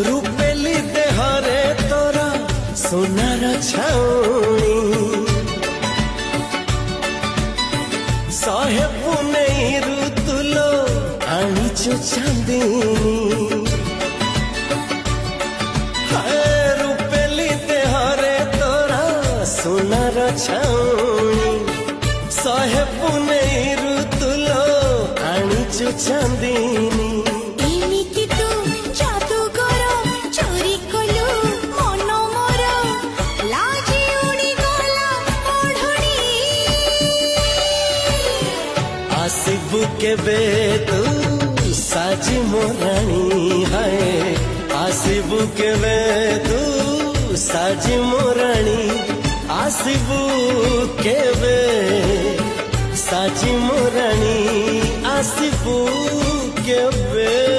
रूपेली देहरे तोरा सोनार छाउणी सहे पुनेई ऋतुलो आनीचु चांदनी रूपेली देहरे तोरा सोनार छाउणी सहे पुनेई ऋतुलो आनीचु चांदनी आसिबु केबे तू साजी मोराणी है आसिबु केबे तू साजी मोराणी आसिबु केबे साजी मोराणी आसिबु केबे।